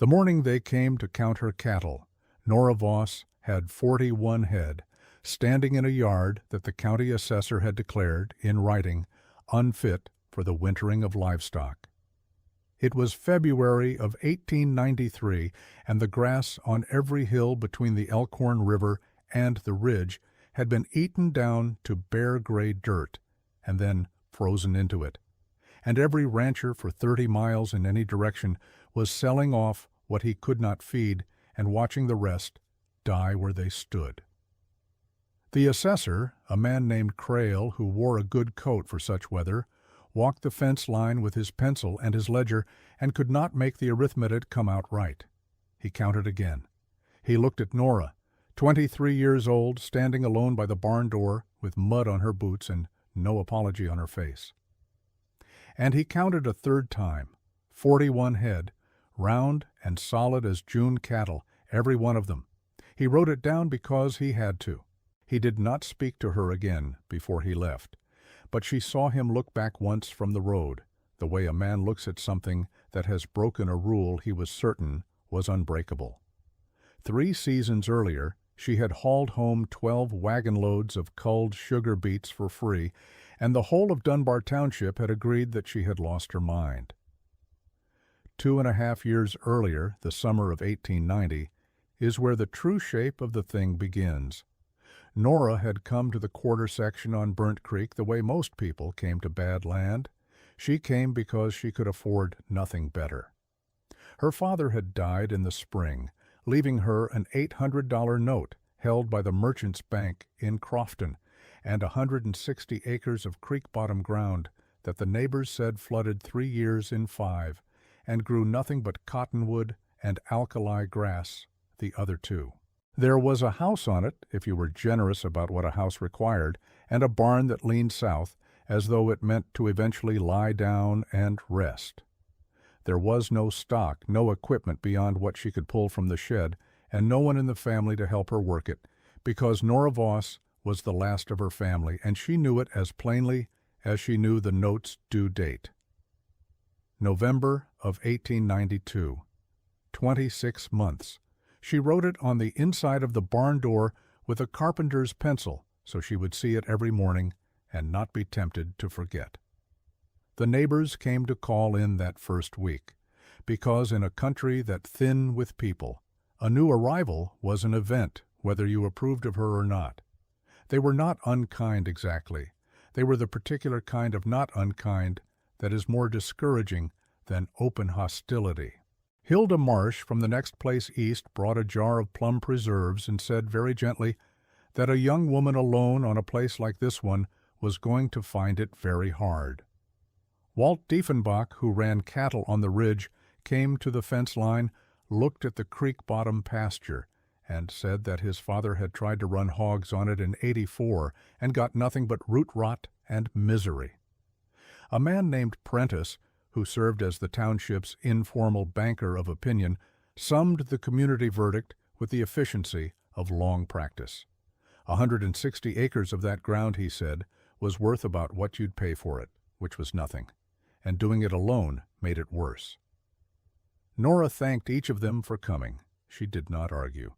The morning they came to count her cattle, Nora Voss had 41 head, standing in a yard that the county assessor had declared, in writing, unfit for the wintering of livestock. It was February of 1893, and the grass on every hill between the Elkhorn River and the ridge had been eaten down to bare gray dirt, and then frozen into it. And every rancher for 30 miles in any direction was selling off what he could not feed and watching the rest die where they stood. The assessor, a man named Crail, who wore a good coat for such weather, walked the fence line with his pencil and his ledger and could not make the arithmetic come out right. He counted again. He looked at Nora, 23 years old, standing alone by the barn door with mud on her boots and no apology on her face. And he counted a third time, 41 head, round and solid as June cattle, every one of them. He wrote it down because he had to. He did not speak to her again before he left, but she saw him look back once from the road, the way a man looks at something that has broken a rule he was certain was unbreakable. 3 seasons earlier, she had hauled home 12 wagon loads of culled sugar beets for free, and the whole of Dunbar Township had agreed that she had lost her mind. 2.5 years earlier, the summer of 1890, is where the true shape of the thing begins. Nora had come to the quarter section on Burnt Creek the way most people came to bad land. She came because she could afford nothing better. Her father had died in the spring, leaving her an $800 note held by the Merchants' Bank in Crofton and 160 acres of creek-bottom ground that the neighbors said flooded 3 years in 5 and grew nothing but cottonwood and alkali grass the other 2. There was a house on it, if you were generous about what a house required, and a barn that leaned south, as though it meant to eventually lie down and rest. There was no stock, no equipment beyond what she could pull from the shed, and no one in the family to help her work it, because Nora Voss was the last of her family, and she knew it as plainly as she knew the note's due date. November of 1892. 26 months. She wrote it on the inside of the barn door with a carpenter's pencil so she would see it every morning and not be tempted to forget. The neighbors came to call in that first week, because in a country that thin with people, a new arrival was an event, whether you approved of her or not. They were not unkind exactly. They were the particular kind of not unkind that is more discouraging than open hostility. Hilda Marsh from the next place east brought a jar of plum preserves and said very gently that a young woman alone on a place like this one was going to find it very hard. Walt Diefenbach, who ran cattle on the ridge, came to the fence line, looked at the creek-bottom pasture, and said that his father had tried to run hogs on it in '84 and got nothing but root rot and misery. A man named Prentice, who served as the township's informal banker of opinion, summed the community verdict with the efficiency of long practice. 160 acres of that ground, he said, was worth about what you'd pay for it, which was nothing, and doing it alone made it worse. Nora thanked each of them for coming. She did not argue.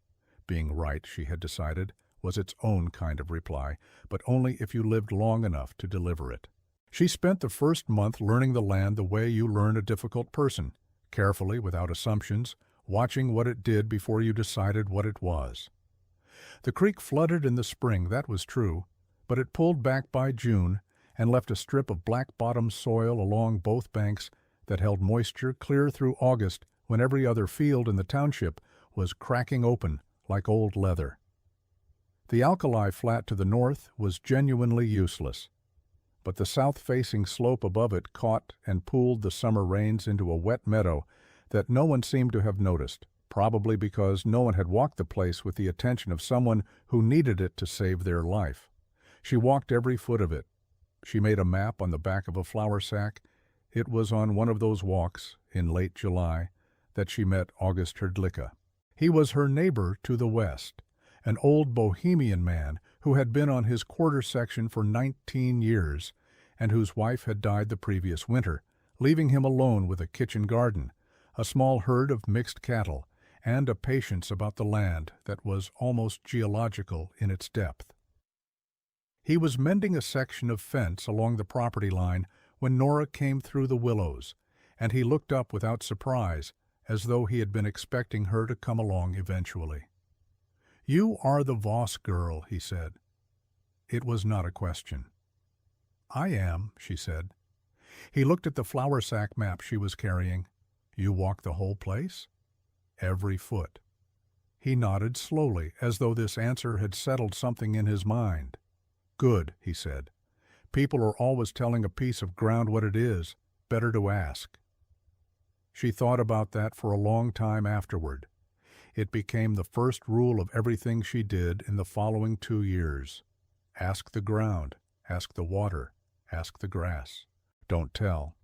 Being right, she had decided, was its own kind of reply, but only if you lived long enough to deliver it. She spent the first month learning the land the way you learn a difficult person, carefully, without assumptions, watching what it did before you decided what it was. The creek flooded in the spring, that was true, but it pulled back by June and left a strip of black-bottom soil along both banks that held moisture clear through August when every other field in the township was cracking open like old leather. The alkali flat to the north was genuinely useless, but the south-facing slope above it caught and pooled the summer rains into a wet meadow that no one seemed to have noticed, probably because no one had walked the place with the attention of someone who needed it to save their life. She walked every foot of it. She made a map on the back of a flour sack. It was on one of those walks, in late July, that she met August Herdlicka. He was her neighbor to the west, an old Bohemian man who had been on his quarter section for 19 years and whose wife had died the previous winter, leaving him alone with a kitchen garden, a small herd of mixed cattle, and a patience about the land that was almost geological in its depth. He was mending a section of fence along the property line when Nora came through the willows, and he looked up without surprise, as though he had been expecting her to come along eventually. "You are the Voss girl," he said. It was not a question. "I am," she said. He looked at the flour sack map she was carrying. "You walk the whole place?" "Every foot." He nodded slowly, as though this answer had settled something in his mind. "Good," he said. "People are always telling a piece of ground what it is. Better to ask." She thought about that for a long time afterward. It became the first rule of everything she did in the following 2 years. Ask the ground, ask the water, ask the grass. Don't tell.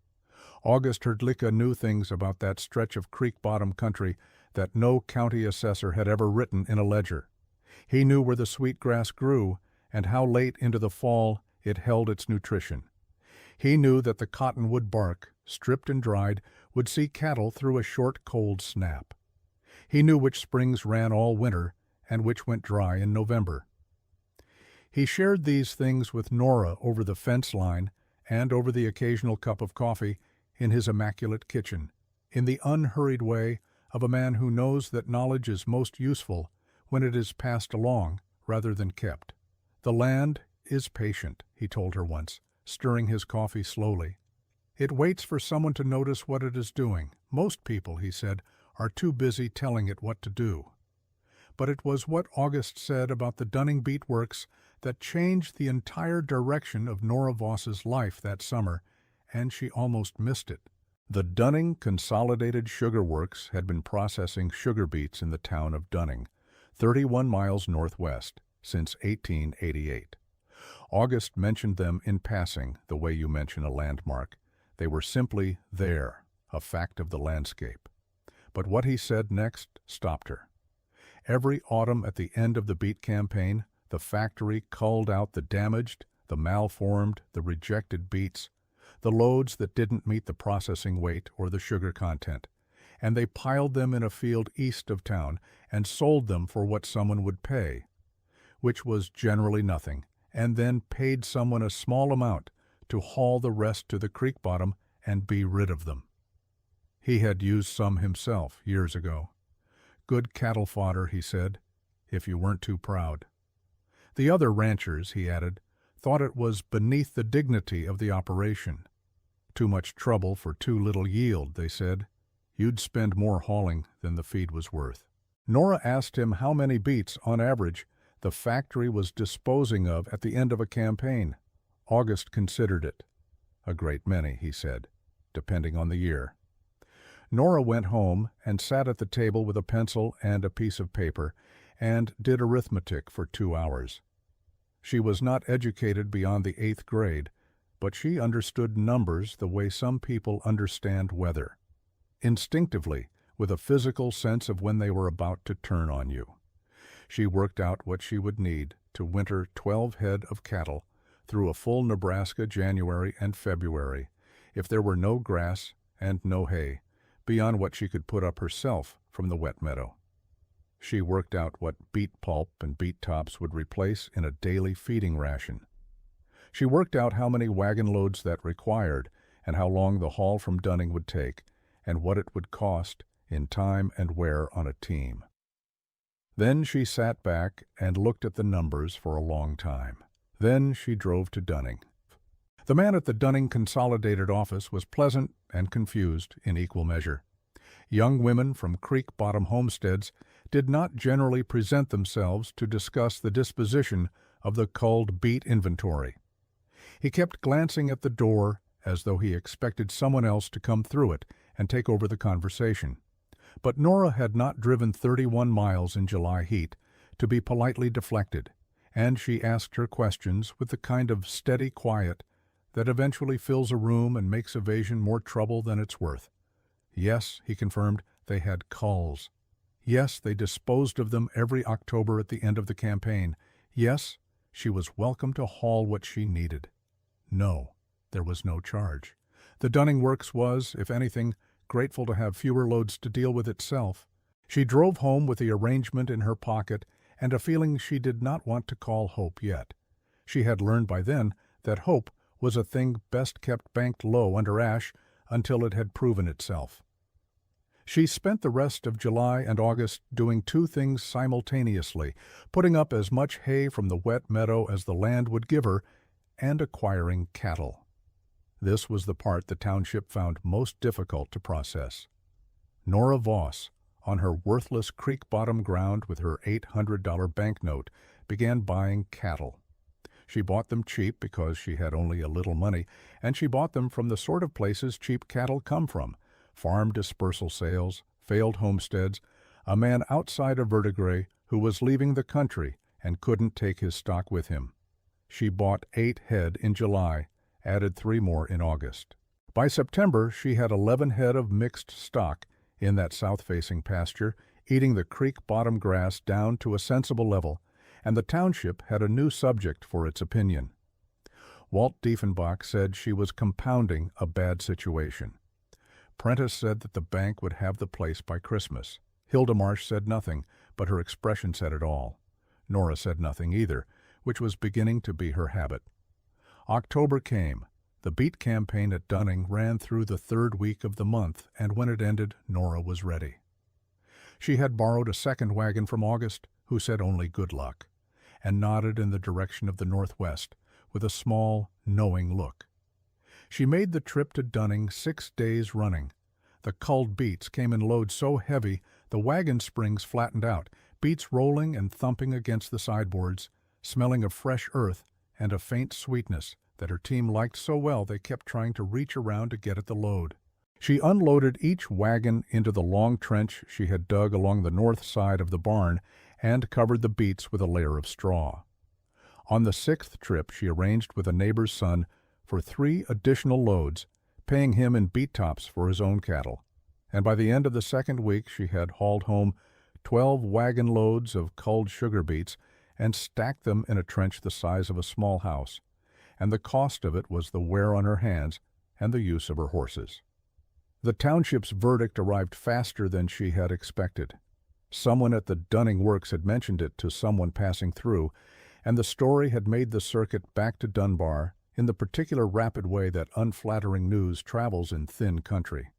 August Herdlicka knew things about that stretch of creek-bottom country that no county assessor had ever written in a ledger. He knew where the sweet grass grew and how late into the fall it held its nutrition. He knew that the cottonwood bark, stripped and dried, would see cattle through a short cold snap. He knew which springs ran all winter and which went dry in November. He shared these things with Nora over the fence line and over the occasional cup of coffee in his immaculate kitchen, in the unhurried way of a man who knows that knowledge is most useful when it is passed along rather than kept. "The land is patient," he told her once, stirring his coffee slowly. "It waits for someone to notice what it is doing. Most people," he said, "are too busy telling it what to do." But it was what August said about the Dunning Beet Works that changed the entire direction of Nora Voss's life that summer, and she almost missed it. The Dunning Consolidated Sugar Works had been processing sugar beets in the town of Dunning, 31 miles northwest, since 1888. August mentioned them in passing, the way you mention a landmark. They were simply there, a fact of the landscape. But what he said next stopped her. Every autumn at the end of the beet campaign, the factory culled out the damaged, the malformed, the rejected beets, the loads that didn't meet the processing weight or the sugar content, and they piled them in a field east of town and sold them for what someone would pay, which was generally nothing, and then paid someone a small amount to haul the rest to the creek bottom and be rid of them. He had used some himself years ago. "Good cattle fodder," he said, "if you weren't too proud." The other ranchers, he added, thought it was beneath the dignity of the operation. "Too much trouble for too little yield," they said. "You'd spend more hauling than the feed was worth." Nora asked him how many beets, on average, the factory was disposing of at the end of a campaign. August considered it. "A great many," he said, "depending on the year." Nora went home and sat at the table with a pencil and a piece of paper and did arithmetic for 2 hours. She was not educated beyond the 8th grade, but she understood numbers the way some people understand weather, instinctively, with a physical sense of when they were about to turn on you. She worked out what she would need to winter 12 head of cattle through a full Nebraska January and February, if there were no grass and no hay, beyond what she could put up herself from the wet meadow. She worked out what beet pulp and beet tops would replace in a daily feeding ration. She worked out how many wagon loads that required and how long the haul from Dunning would take and what it would cost in time and wear on a team. Then she sat back and looked at the numbers for a long time. Then she drove to Dunning. The man at the Dunning Consolidated office was pleasant and confused in equal measure. Young women from creek-bottom homesteads did not generally present themselves to discuss the disposition of the culled beet inventory. He kept glancing at the door as though he expected someone else to come through it and take over the conversation. But Nora had not driven 31 miles in July heat to be politely deflected, and she asked her questions with the kind of steady quiet that eventually fills a room and makes evasion more trouble than it's worth. Yes, he confirmed, they had culls. Yes, they disposed of them every October at the end of the campaign. Yes, she was welcome to haul what she needed. No, there was no charge. The Dunning Works was, if anything, grateful to have fewer loads to deal with itself. She drove home with the arrangement in her pocket and a feeling she did not want to call hope yet. She had learned by then that hope was a thing best kept banked low under ash until it had proven itself. She spent the rest of July and August doing two things simultaneously, putting up as much hay from the wet meadow as the land would give her, and acquiring cattle. This was the part the township found most difficult to process. Nora Voss, on her worthless creek-bottom ground with her $800 banknote, began buying cattle. She bought them cheap because she had only a little money, and she bought them from the sort of places cheap cattle come from: farm dispersal sales, failed homesteads, a man outside of verdigris who was leaving the country and couldn't take his stock with him. She bought 8 head in July, added 3 more in August. By September, she had 11 head of mixed stock in that south-facing pasture, eating the creek-bottom grass down to a sensible level, and the township had a new subject for its opinion. Walt Diefenbach said she was compounding a bad situation. Prentice said that the bank would have the place by Christmas. Hilda Marsh said nothing, but her expression said it all. Nora said nothing either, which was beginning to be her habit. October came. The beet campaign at Dunning ran through the 3rd week of the month, and when it ended, Nora was ready. She had borrowed a second wagon from August, who said only good luck, and nodded in the direction of the northwest with a small, knowing look. She made the trip to Dunning 6 days running. The culled beets came in loads so heavy the wagon springs flattened out, beets rolling and thumping against the sideboards, smelling of fresh earth and a faint sweetness that her team liked so well they kept trying to reach around to get at the load. She unloaded each wagon into the long trench she had dug along the north side of the barn and covered the beets with a layer of straw. On the 6th trip she arranged with a neighbor's son for 3 additional loads, paying him in beet tops for his own cattle, and by the end of the 2nd week she had hauled home 12 wagon loads of culled sugar beets and stacked them in a trench the size of a small house, and the cost of it was the wear on her hands and the use of her horses. The township's verdict arrived faster than she had expected. Someone at the Dunning Works had mentioned it to someone passing through, and the story had made the circuit back to Dunbar in the particular rapid way that unflattering news travels in thin country.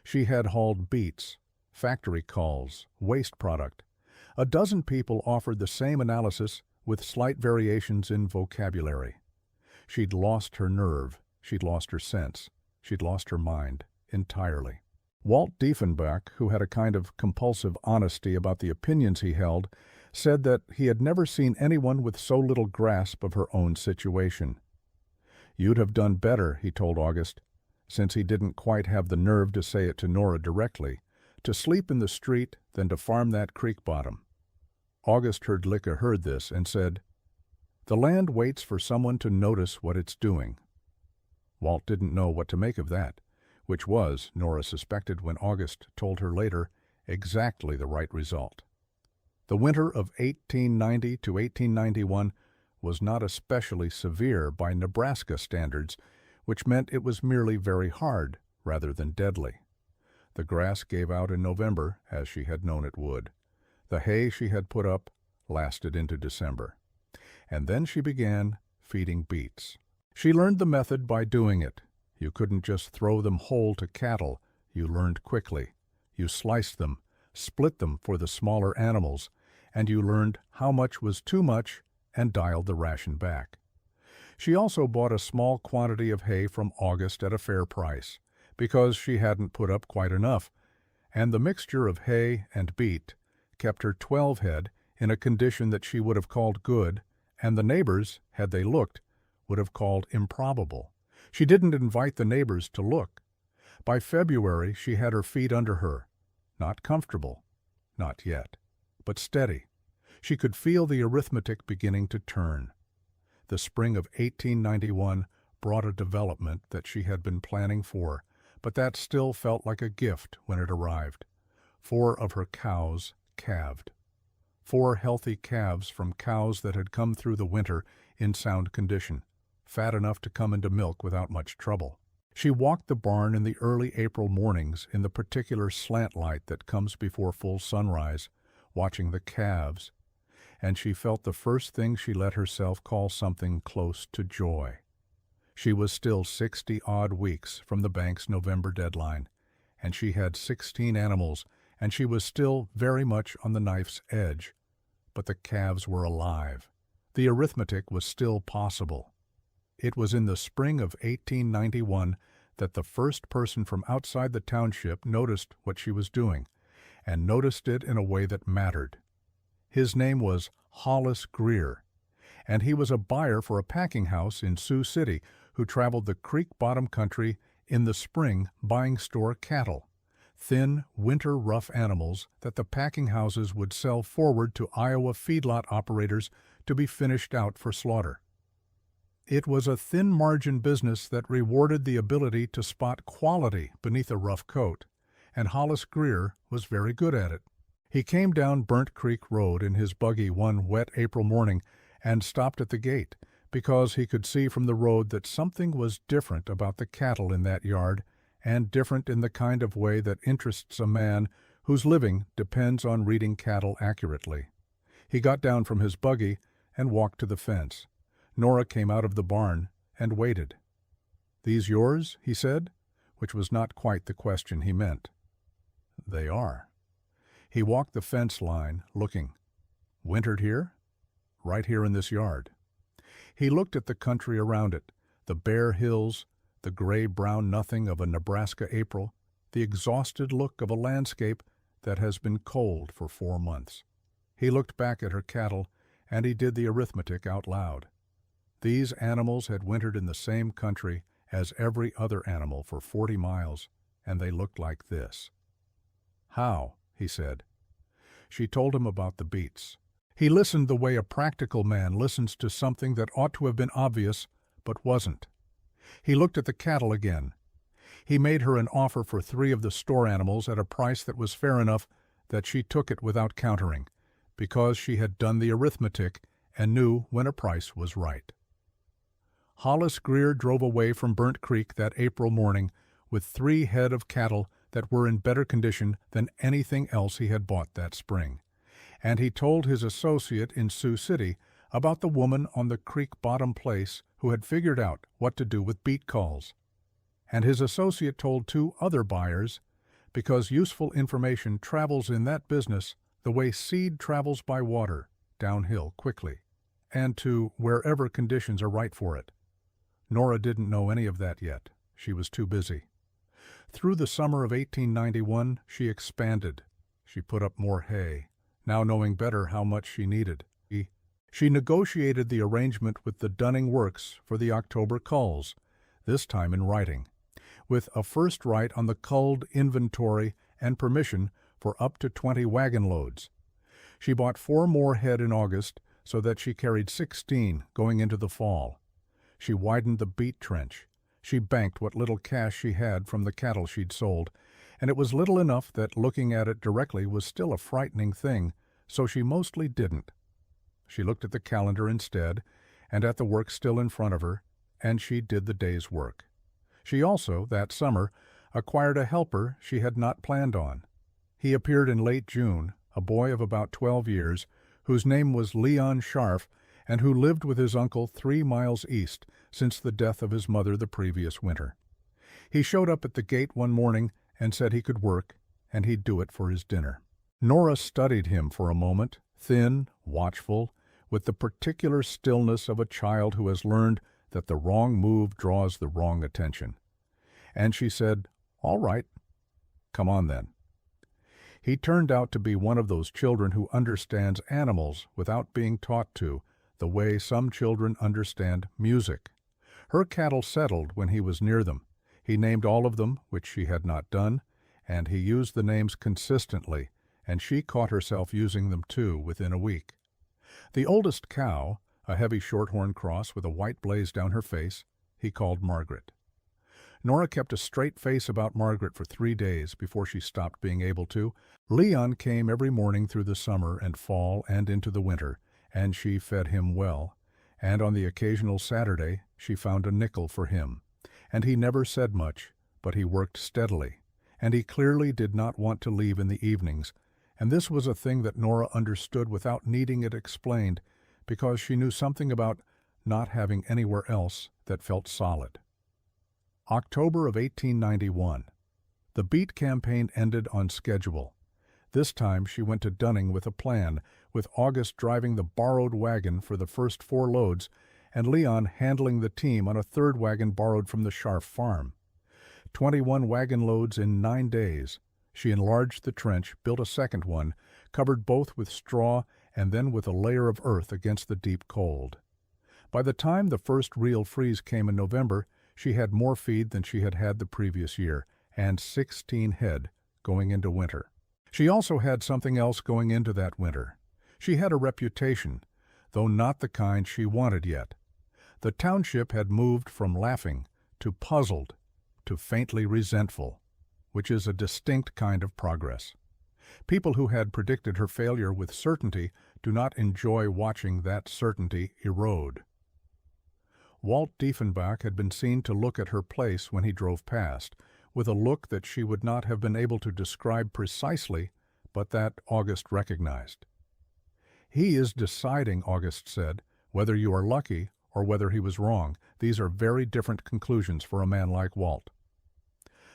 She had hauled beets, factory culls, waste product. A dozen people offered the same analysis with slight variations in vocabulary. She'd lost her nerve, she'd lost her sense, she'd lost her mind entirely. Walt Diefenbach, who had a kind of compulsive honesty about the opinions he held, said that he had never seen anyone with so little grasp of her own situation. "You'd have done better," he told August, since he didn't quite have the nerve to say it to Nora directly, "to sleep in the street than to farm that creek bottom." August Herdlicka heard this and said, "The land waits for someone to notice what it's doing." Walt didn't know what to make of that, which was, Nora suspected when August told her later, exactly the right result. The winter of 1890 to 1891 was not especially severe by Nebraska standards, which meant it was merely very hard rather than deadly. The grass gave out in November, as she had known it would. The hay she had put up lasted into December. And then she began feeding beets. She learned the method by doing it. You couldn't just throw them whole to cattle. You learned quickly. You sliced them, split them for the smaller animals, and you learned how much was too much and dialed the ration back. She also bought a small quantity of hay from August at a fair price, because she hadn't put up quite enough, and the mixture of hay and beet kept her 12 head in a condition that she would have called good, and the neighbors, had they looked, would have called improbable. She didn't invite the neighbors to look. By February she had her feet under her. Not comfortable, not yet, but steady. She could feel the arithmetic beginning to turn. The spring of 1891 brought a development that she had been planning for, but that still felt like a gift when it arrived. 4 of her cows calved. 4 healthy calves from cows that had come through the winter in sound condition, fat enough to come into milk without much trouble. She walked the barn in the early April mornings in the particular slant light that comes before full sunrise, watching the calves, and she felt the first thing she let herself call something close to joy. She was still 60-odd weeks from the bank's November deadline, and she had 16 animals, and she was still very much on the knife's edge. But the calves were alive. The arithmetic was still possible. It was in the spring of 1891 that the first person from outside the township noticed what she was doing, and noticed it in a way that mattered. His name was Hollis Greer, and he was a buyer for a packing house in Sioux City who traveled the creek bottom country in the spring buying store cattle, thin, winter-rough animals that the packing houses would sell forward to Iowa feedlot operators to be finished out for slaughter. It was a thin-margin business that rewarded the ability to spot quality beneath a rough coat, and Hollis Greer was very good at it. He came down Burnt Creek Road in his buggy one wet April morning and stopped at the gate because he could see from the road that something was different about the cattle in that yard, and different in the kind of way that interests a man whose living depends on reading cattle accurately. He got down from his buggy and walked to the fence. Nora came out of the barn and waited. "These yours?" he said, which was not quite the question he meant. "They are." He walked the fence line, looking. "Wintered here?" "Right here in this yard." He looked at the country around it, the bare hills, the gray-brown nothing of a Nebraska April, the exhausted look of a landscape that has been cold for 4 months. He looked back at her cattle, and he did the arithmetic out loud. These animals had wintered in the same country as every other animal for 40 miles, and they looked like this. "How?" he said. She told him about the beets. He listened the way a practical man listens to something that ought to have been obvious, but wasn't. He looked at the cattle again. He made her an offer for 3 of the store animals at a price that was fair enough that she took it without countering, because she had done the arithmetic and knew when a price was right. Hollis Greer drove away from Burnt Creek that April morning with 3 head of cattle that were in better condition than anything else he had bought that spring, and he told his associate in Sioux City about the woman on the creek bottom place who had figured out what to do with beet culls. And his associate told 2 other buyers, because useful information travels in that business the way seed travels by water, downhill quickly, and to wherever conditions are right for it. Nora didn't know any of that yet. She was too busy. Through the summer of 1891, she expanded. She put up more hay, now knowing better how much she needed. She negotiated the arrangement with the Dunning Works for the October culls, this time in writing, with a first right on the culled inventory and permission for up to 20 wagon loads. She bought 4 more head in August, so that she carried 16 going into the fall. She widened the beet trench. She banked what little cash she had from the cattle she'd sold, and it was little enough that looking at it directly was still a frightening thing, so she mostly didn't. She looked at the calendar instead, and at the work still in front of her, and she did the day's work. She also, that summer, acquired a helper she had not planned on. He appeared in late June, a boy of about 12 years, whose name was Leon Scharf, and who lived with his uncle 3 miles east since the death of his mother the previous winter. He showed up at the gate one morning and said he could work, and he'd do it for his dinner. Nora studied him for a moment, thin, watchful, with the particular stillness of a child who has learned that the wrong move draws the wrong attention. And she said, "All right, come on then." He turned out to be one of those children who understands animals without being taught to, the way some children understand music. Her cattle settled when he was near them. He named all of them, which she had not done, and he used the names consistently, and she caught herself using them too within a week. The oldest cow, a heavy shorthorn cross with a white blaze down her face, he called Margaret. Nora kept a straight face about Margaret for 3 days before she stopped being able to. Leon came every morning through the summer and fall and into the winter, and she fed him well, and on the occasional Saturday she found a nickel for him, and he never said much, but he worked steadily, and he clearly did not want to leave in the evenings, and this was a thing that Nora understood without needing it explained, because she knew something about not having anywhere else that felt solid. October of 1891. The beet campaign ended on schedule. This time she went to Dunning with a plan, with August driving the borrowed wagon for the first 4 loads and Leon handling the team on a 3rd wagon borrowed from the Scharf farm. 21 wagon loads in 9 days. She enlarged the trench, built a second one, covered both with straw and then with a layer of earth against the deep cold. By the time the first real freeze came in November, she had more feed than she had had the previous year, and 16 head going into winter. She also had something else going into that winter. She had a reputation, though not the kind she wanted yet. The township had moved from laughing to puzzled to faintly resentful, which is a distinct kind of progress. People who had predicted her failure with certainty do not enjoy watching that certainty erode. Walt Diefenbach had been seen to look at her place when he drove past, with a look that she would not have been able to describe precisely, but that August recognized. "He is deciding," August said, "whether you are lucky or whether he was wrong. These are very different conclusions for a man like Walt."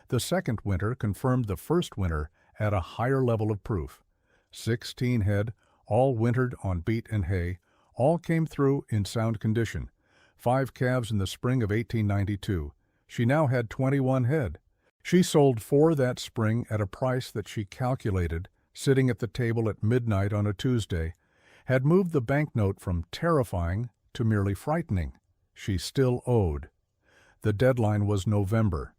The second winter confirmed the first winter at a higher level of proof. 16 head, all wintered on beet and hay, all came through in sound condition. 5 calves in the spring of 1892. She now had 21 head. She sold 4 that spring at a price that she calculated, sitting at the table at midnight on a Tuesday, had moved the banknote from terrifying to merely frightening. She still owed. The deadline was November,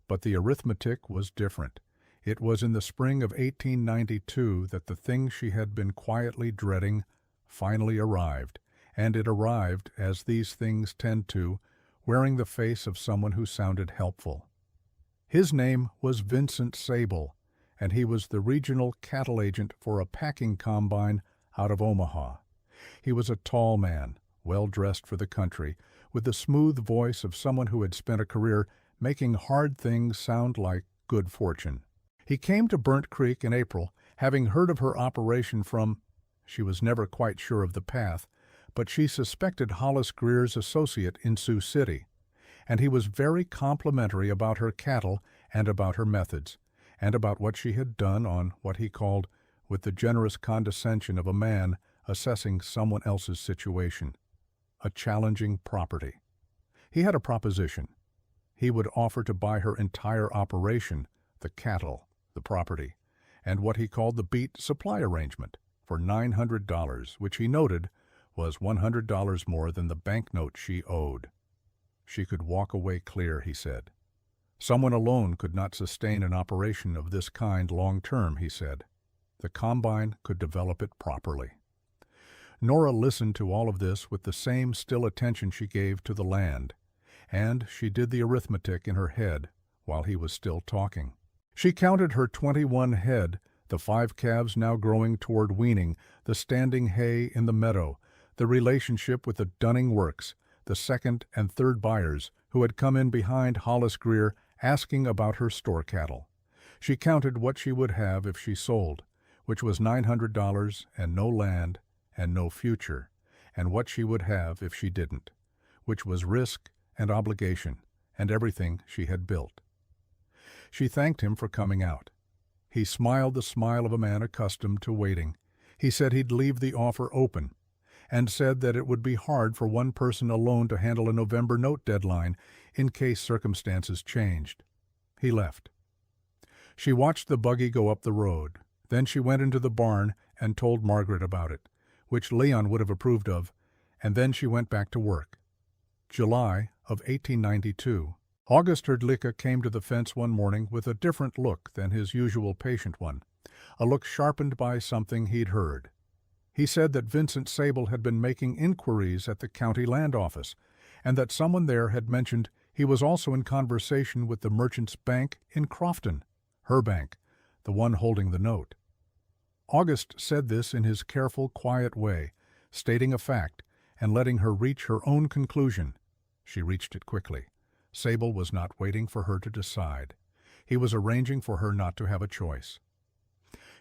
but the arithmetic was different. It was in the spring of 1892 that the thing she had been quietly dreading finally arrived, and it arrived, as these things tend to, wearing the face of someone who sounded helpful. His name was Vincent Sable, and he was the regional cattle agent for a packing combine out of Omaha. He was a tall man, well dressed for the country, with the smooth voice of someone who had spent a career making hard things sound like good fortune. He came to Burnt Creek in April, having heard of her operation from, she was never quite sure of the path, but she suspected Hollis Greer's associate in Sioux City, and he was very complimentary about her cattle and about her methods, and about what she had done on what he called, with the generous condescension of a man assessing someone else's situation, a challenging property. He had a proposition. He would offer to buy her entire operation, the cattle, the property, and what he called the beet supply arrangement, for $900, which he noted was $100 more than the banknote she owed. She could walk away clear, he said. Someone alone could not sustain an operation of this kind long term, he said. The combine could develop it properly. Nora listened to all of this with the same still attention she gave to the land, and she did the arithmetic in her head while he was still talking. She counted her 21 head, the 5 calves now growing toward weaning, the standing hay in the meadow, the relationship with the Dunning Works, the second and third buyers who had come in behind Hollis Greer asking about her store cattle. She counted what she would have if she sold, which was $900 and no land and no future, and what she would have if she didn't, which was risk and obligation and everything she had built. She thanked him for coming out. He smiled the smile of a man accustomed to waiting. He said he'd leave the offer open, and said that it would be hard for one person alone to handle a November note deadline in case circumstances changed. He left. She watched the buggy go up the road. Then she went into the barn and told Margaret about it, which Leon would have approved of, and then she went back to work. July of 1892. August Herdlicka came to the fence one morning with a different look than his usual patient one, a look sharpened by something he'd heard. He said that Vincent Sable had been making inquiries at the county land office, and that someone there had mentioned he was also in conversation with the Merchants' Bank in Crofton, her bank, the one holding the note. August said this in his careful, quiet way, stating a fact and letting her reach her own conclusion. She reached it quickly. Sable was not waiting for her to decide. He was arranging for her not to have a choice.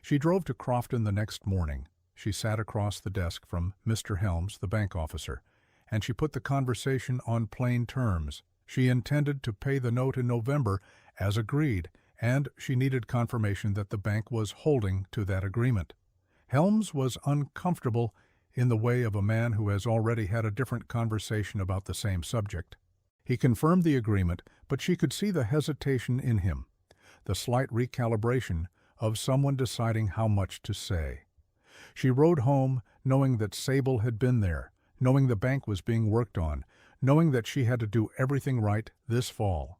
She drove to Crofton the next morning. She sat across the desk from Mr. Helms, the bank officer, and she put the conversation on plain terms. She intended to pay the note in November, as agreed, and she needed confirmation that the bank was holding to that agreement. Helms was uncomfortable in the way of a man who has already had a different conversation about the same subject. He confirmed the agreement, but she could see the hesitation in him, the slight recalibration of someone deciding how much to say. She rode home knowing that Sable had been there, knowing the bank was being worked on, knowing that she had to do everything right this fall.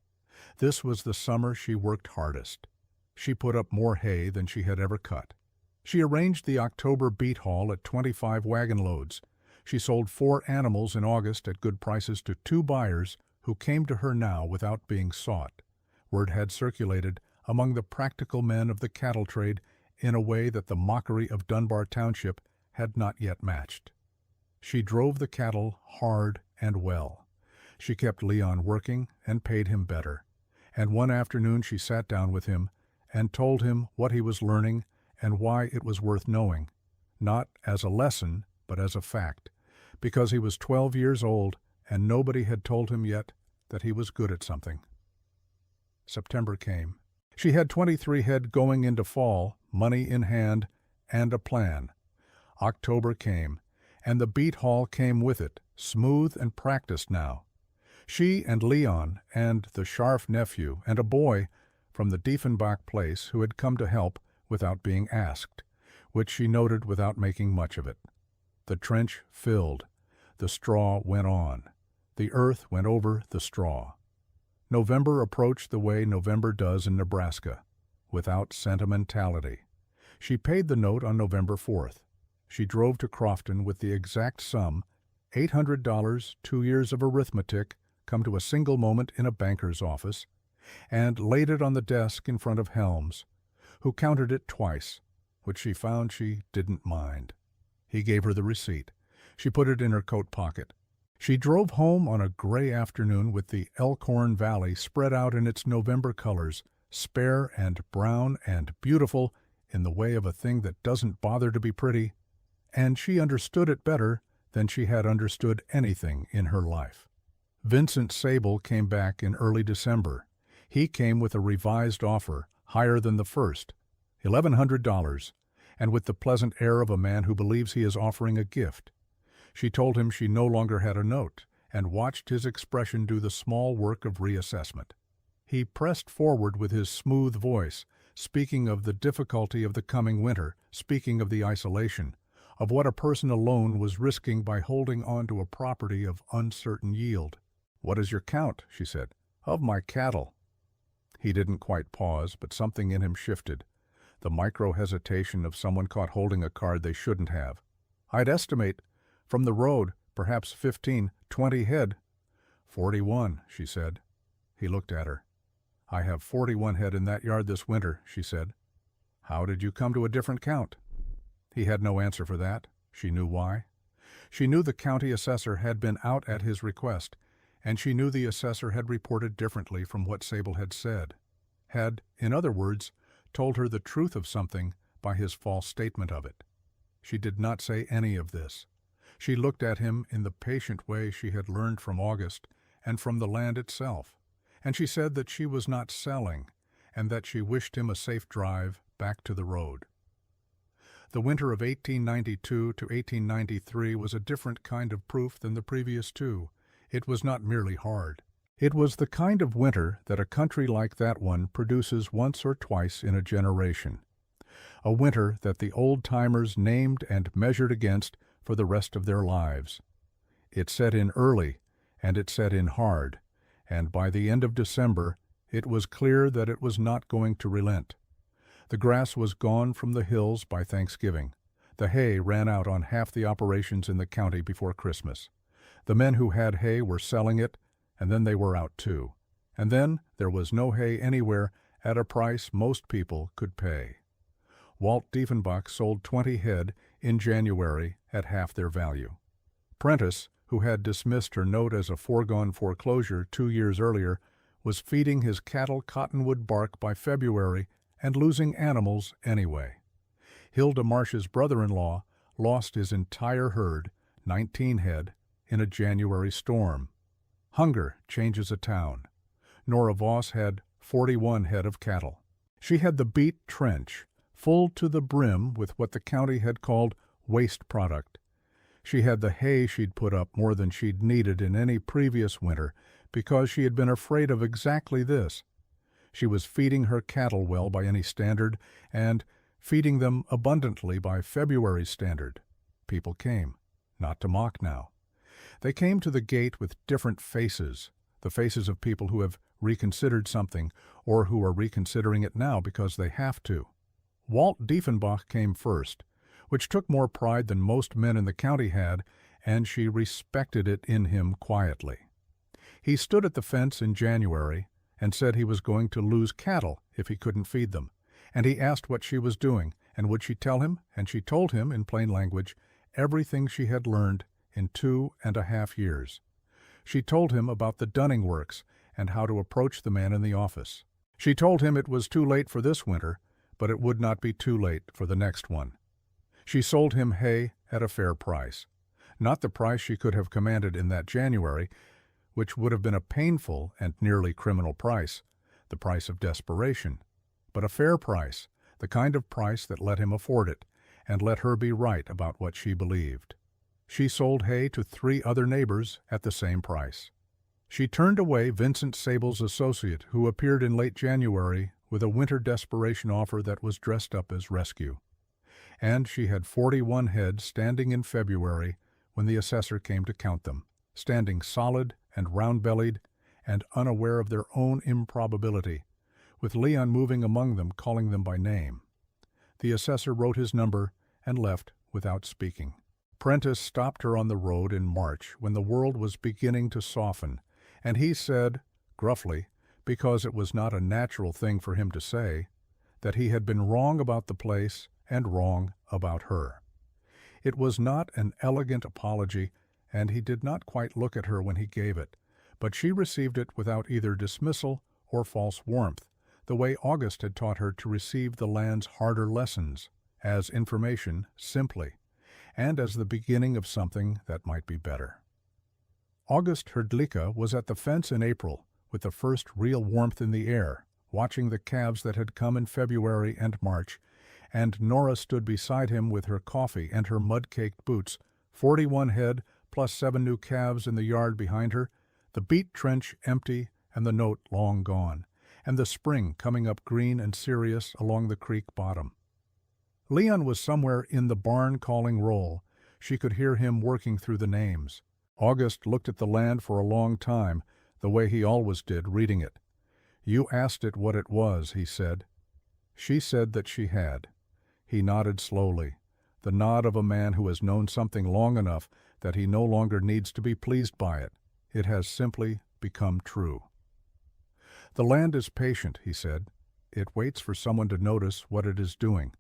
This was the summer she worked hardest. She put up more hay than she had ever cut. She arranged the October beet haul at 25 wagon loads. She sold 4 animals in August at good prices to 2 buyers who came to her now without being sought. Word had circulated among the practical men of the cattle trade in a way that the mockery of Dunbar Township had not yet matched. She drove the cattle hard and well. She kept Leon working and paid him better. And one afternoon she sat down with him and told him what he was learning and why it was worth knowing, not as a lesson, but as a fact, because he was 12 years old and nobody had told him yet that he was good at something. September came. She had 23 head going into fall, money in hand, and a plan. October came, and the beet haul came with it, smooth and practiced now. She and Leon and the Scharf nephew and a boy from the Diefenbach place who had come to help without being asked, which she noted without making much of it. The trench filled. The straw went on. The earth went over the straw. November approached the way November does in Nebraska, without sentimentality. She paid the note on November 4th. She drove to Crofton with the exact sum, $800, 2 years of arithmetic, come to a single moment in a banker's office, and laid it on the desk in front of Helms, who counted it twice, which she found she didn't mind. He gave her the receipt. She put it in her coat pocket. She drove home on a gray afternoon with the Elkhorn Valley spread out in its November colors, spare and brown and beautiful in the way of a thing that doesn't bother to be pretty, and she understood it better than she had understood anything in her life. Vincent Sable came back in early December. He came with a revised offer, higher than the first, $1,100, and with the pleasant air of a man who believes he is offering a gift. She told him she no longer had a note, and watched his expression do the small work of reassessment. He pressed forward with his smooth voice, speaking of the difficulty of the coming winter, speaking of the isolation, of what a person alone was risking by holding on to a property of uncertain yield. "What is your count?" she said. "Of my cattle." He didn't quite pause, but something in him shifted, the micro-hesitation of someone caught holding a card they shouldn't have. "I'd estimate, from the road, perhaps 15, 20 head." 41, she said. He looked at her. "I have 41 head in that yard this winter," she said. "How did you come to a different count?" He had no answer for that. She knew why. She knew the county assessor had been out at his request, and she knew the assessor had reported differently from what Sable had said, had, in other words, told her the truth of something by his false statement of it. She did not say any of this. She looked at him in the patient way she had learned from August and from the land itself, and she said that she was not selling, and that she wished him a safe drive back to the road. The winter of 1892 to 1893 was a different kind of proof than the previous two. It was not merely hard. It was the kind of winter that a country like that one produces once or twice in a generation. A winter that the old-timers named and measured against for the rest of their lives. It set in early, and it set in hard, and by the end of December it was clear that it was not going to relent. The grass was gone from the hills by Thanksgiving. The hay ran out on half the operations in the county before Christmas. The men who had hay were selling it, and then they were out too. And then there was no hay anywhere at a price most people could pay. Walt Diefenbach sold 20 head in January at half their value. Prentice, who had dismissed her note as a foregone foreclosure 2 years earlier, was feeding his cattle cottonwood bark by February and losing animals anyway. Hilda Marsh's brother-in-law lost his entire herd, 19 head, in a January storm. Hunger changes a town. Nora Voss had 41 head of cattle. She had the beet trench, full to the brim with what the county had called waste product. She had the hay she'd put up more than she'd needed in any previous winter because she had been afraid of exactly this. She was feeding her cattle well by any standard and feeding them abundantly by February's standard. People came, not to mock now. They came to the gate with different faces, the faces of people who have reconsidered something or who are reconsidering it now because they have to. Walt Diefenbach came first, which took more pride than most men in the county had, and she respected it in him quietly. He stood at the fence in January and said he was going to lose cattle if he couldn't feed them, and he asked what she was doing, and would she tell him, and she told him, in plain language, everything she had learned in 2.5 years. She told him about the Dunning Works and how to approach the man in the office. She told him it was too late for this winter, but it would not be too late for the next one. She sold him hay at a fair price, not the price she could have commanded in that January, which would have been a painful and nearly criminal price, the price of desperation, but a fair price, the kind of price that let him afford it, and let her be right about what she believed. She sold hay to 3 other neighbors at the same price. She turned away Vincent Sable's associate, who appeared in late January with a winter desperation offer that was dressed up as rescue. And she had 41 head standing in February when the assessor came to count them, standing solid and round-bellied and unaware of their own improbability, with Leon moving among them, calling them by name. The assessor wrote his number and left without speaking. Prentice stopped her on the road in March when the world was beginning to soften, and he said, gruffly, because it was not a natural thing for him to say, that he had been wrong about the place and wrong about her. It was not an elegant apology, and he did not quite look at her when he gave it, but she received it without either dismissal or false warmth, the way August had taught her to receive the land's harder lessons, as information simply, and as the beginning of something that might be better. August Hrdlicka was at the fence in April, with the first real warmth in the air, watching the calves that had come in February and March, and Nora stood beside him with her coffee and her mud-caked boots, 41 head plus 7 new calves in the yard behind her, the beet trench empty and the note long gone, and the spring coming up green and serious along the creek bottom. Leon was somewhere in the barn calling roll. She could hear him working through the names. August looked at the land for a long time, the way he always did, reading it. "You asked it what it was," he said. She said that she had. He nodded slowly, the nod of a man who has known something long enough that he no longer needs to be pleased by it. It has simply become true. "The land is patient," he said. "It waits for someone to notice what it is doing."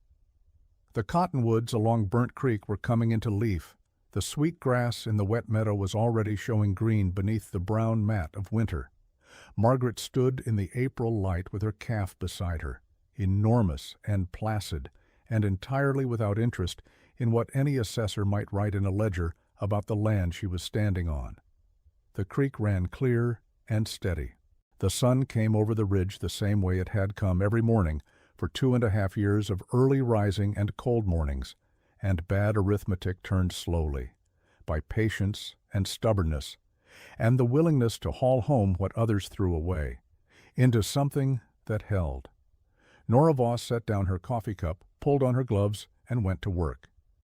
The cottonwoods along Burnt Creek were coming into leaf. The sweet grass in the wet meadow was already showing green beneath the brown mat of winter. Margaret stood in the April light with her calf beside her, enormous and placid, and entirely without interest in what any assessor might write in a ledger about the land she was standing on. The creek ran clear and steady. The sun came over the ridge the same way it had come every morning for 2.5 years of early rising and cold mornings, and bad arithmetic turned slowly, by patience and stubbornness, and the willingness to haul home what others threw away, into something that held. Nora Voss set down her coffee cup, pulled on her gloves, and went to work.